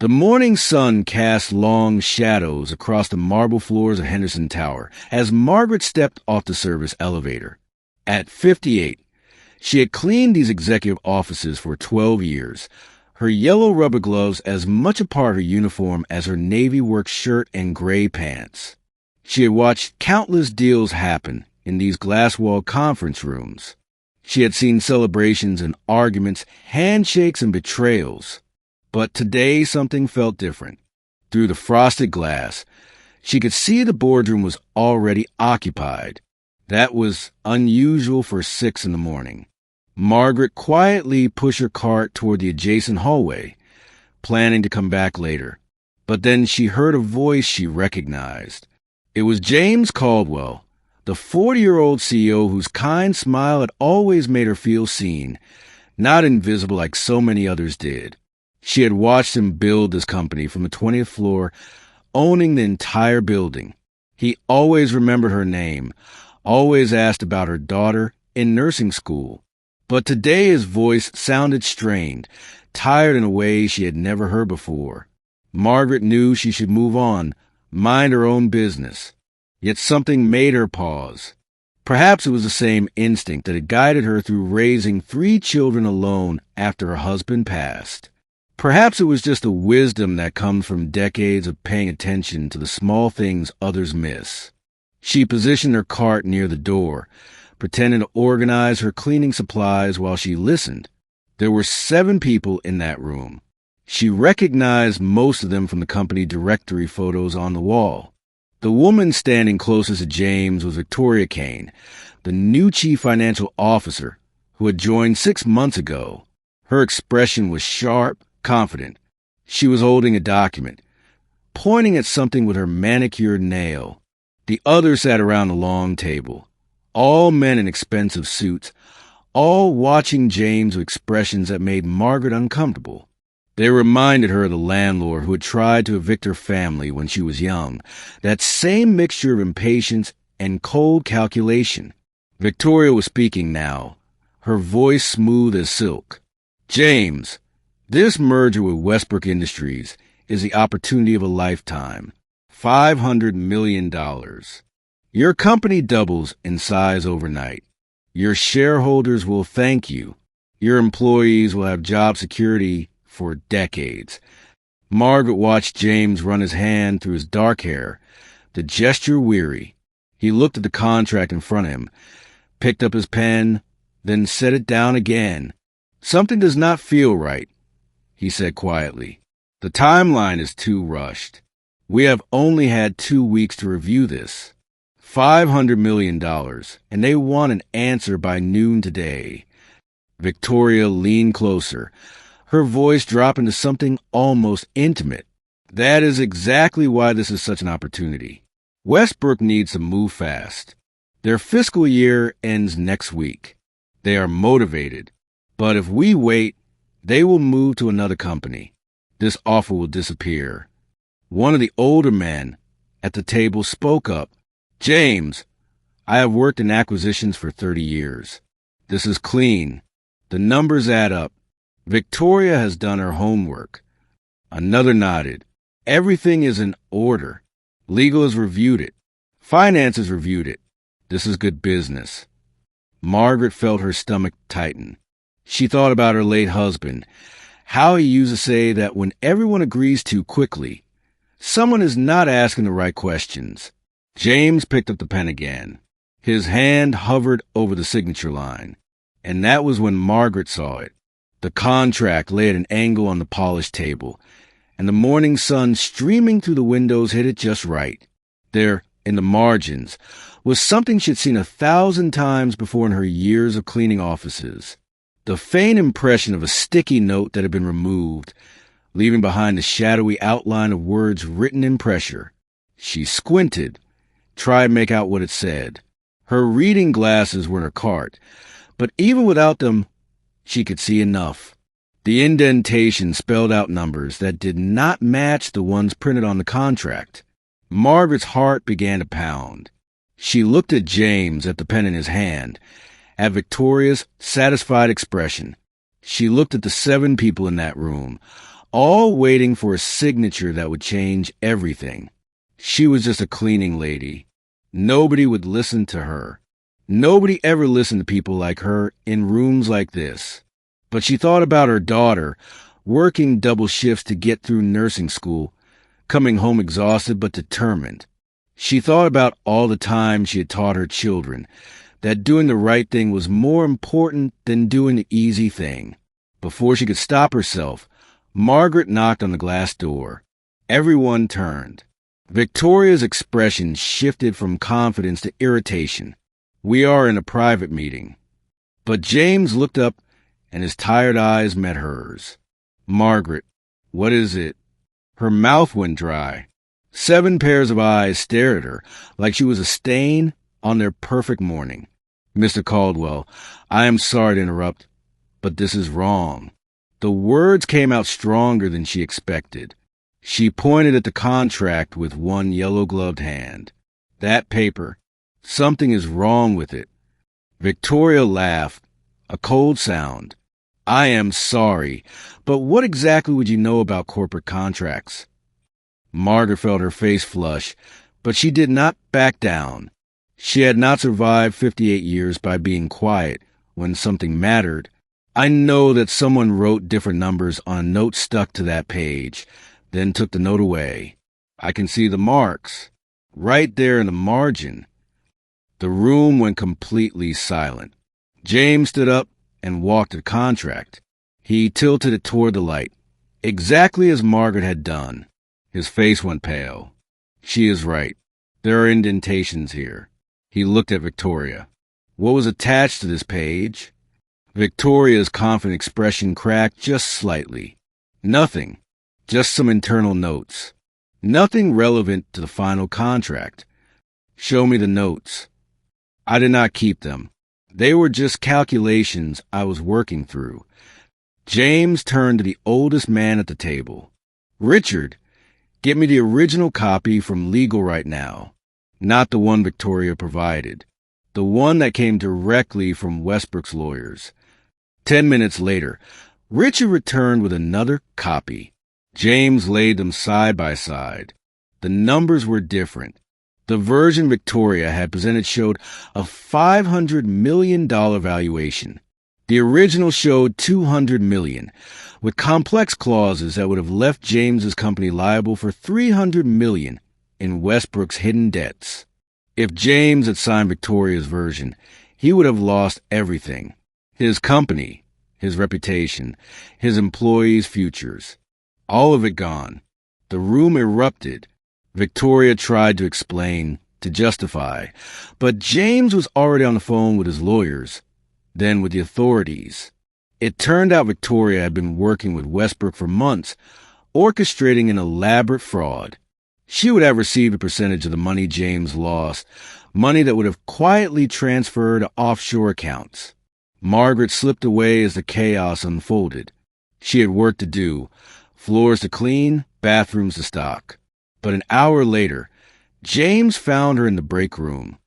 The morning sun cast long shadows across the marble floors of Henderson Tower as Margaret stepped off the service elevator. At 58, she had cleaned these executive offices for 12 years, her yellow rubber gloves as much a part of her uniform as her navy work shirt and gray pants. She had watched countless deals happen in these glass-walled conference rooms. She had seen celebrations and arguments, handshakes and betrayals. But today something felt different. Through the frosted glass, she could see the boardroom was already occupied. That was unusual for 6 a.m. Margaret quietly pushed her cart toward the adjacent hallway, planning to come back later. But then she heard a voice she recognized. It was James Caldwell, the 40-year-old CEO whose kind smile had always made her feel seen, not invisible like so many others did. She had watched him build this company from the 20th floor, owning the entire building. He always remembered her name, always asked about her daughter in nursing school. But today his voice sounded strained, tired in a way she had never heard before. Margaret knew she should move on, mind her own business. Yet something made her pause. Perhaps it was the same instinct that had guided her through raising 3 children alone after her husband passed. Perhaps it was just the wisdom that comes from decades of paying attention to the small things others miss. She positioned her cart near the door, pretending to organize her cleaning supplies while she listened. There were 7 people in that room. She recognized most of them from the company directory photos on the wall. The woman standing closest to James was Victoria Kane, the new chief financial officer who had joined 6 months ago. Her expression was sharp, confident. She was holding a document, pointing at something with her manicured nail. The others sat around the long table, all men in expensive suits, all watching James with expressions that made Margaret uncomfortable. They reminded her of the landlord who had tried to evict her family when she was young, that same mixture of impatience and cold calculation. Victoria was speaking now, her voice smooth as silk. James, this merger with Westbrook Industries is the opportunity of a lifetime. $500 million. Your company doubles in size overnight. Your shareholders will thank you. Your employees will have job security for decades. Margaret watched James run his hand through his dark hair, the gesture weary. He looked at the contract in front of him, picked up his pen, then set it down again. Something does not feel right, he said quietly. The timeline is too rushed. We have only had 2 weeks to review this. $500 million, and they want an answer by noon today. Victoria leaned closer, her voice dropping to something almost intimate. That is exactly why this is such an opportunity. Westbrook needs to move fast. Their fiscal year ends next week. They are motivated. But if we wait, they will move to another company. This offer will disappear. One of the older men at the table spoke up. James, I have worked in acquisitions for 30 years. This is clean. The numbers add up. Victoria has done her homework. Another nodded. Everything is in order. Legal has reviewed it. Finance has reviewed it. This is good business. Margaret felt her stomach tighten. She thought about her late husband, how he used to say that when everyone agrees too quickly, someone is not asking the right questions. James picked up the pen again. His hand hovered over the signature line, and that was when Margaret saw it. The contract lay at an angle on the polished table, and the morning sun streaming through the windows hit it just right. There, in the margins, was something she'd seen 1,000 times before in her years of cleaning offices. The faint impression of a sticky note that had been removed, leaving behind the shadowy outline of words written in pressure. She squinted, tried to make out what it said. Her reading glasses were in her cart, but even without them, she could see enough. The indentation spelled out numbers that did not match the ones printed on the contract. Margaret's heart began to pound. She looked at James, at the pen in his hand, at Victoria's satisfied expression. She looked at the 7 people in that room, all waiting for a signature that would change everything. She was just a cleaning lady. Nobody would listen to her. Nobody ever listened to people like her in rooms like this. But she thought about her daughter, working double shifts to get through nursing school, coming home exhausted but determined. She thought about all the time she had taught her children that doing the right thing was more important than doing the easy thing. Before she could stop herself, Margaret knocked on the glass door. Everyone turned. Victoria's expression shifted from confidence to irritation. "We are in a private meeting." But James looked up, and his tired eyes met hers. "Margaret, what is it?" Her mouth went dry. 7 pairs of eyes stared at her like she was a stain on their perfect morning. "Mr. Caldwell, I am sorry to interrupt, but this is wrong." The words came out stronger than she expected. She pointed at the contract with one yellow-gloved hand. "That paper. Something is wrong with it." Victoria laughed, a cold sound. "I am sorry, but what exactly would you know about corporate contracts?" Margaret felt her face flush, but she did not back down. She had not survived 58 years by being quiet when something mattered. "I know that someone wrote different numbers on a note stuck to that page, then took the note away. I can see the marks, right there in the margin." The room went completely silent. James stood up and walked to the contract. He tilted it toward the light, exactly as Margaret had done. His face went pale. "She is right. There are indentations here." He looked at Victoria. "What was attached to this page?" Victoria's confident expression cracked just slightly. "Nothing. Just some internal notes. Nothing relevant to the final contract." "Show me the notes." "I did not keep them. They were just calculations I was working through." James turned to the oldest man at the table. "Richard, get me the original copy from legal right now. Not the one Victoria provided. The one that came directly from Westbrook's lawyers." 10 minutes later, Richard returned with another copy. James laid them side by side. The numbers were different. The version Victoria had presented showed a $500 million valuation. The original showed $200 million, with complex clauses that would have left James's company liable for $300 million in Westbrook's hidden debts. If James had signed Victoria's version, he would have lost everything. His company, his reputation, his employees' futures. All of it gone. The room erupted. Victoria tried to explain, to justify, but James was already on the phone with his lawyers, then with the authorities. It turned out Victoria had been working with Westbrook for months, orchestrating an elaborate fraud. She would have received a percentage of the money James lost, money that would have quietly transferred to offshore accounts. Margaret slipped away as the chaos unfolded. She had work to do, floors to clean, bathrooms to stock. But an hour later, James found her in the break room.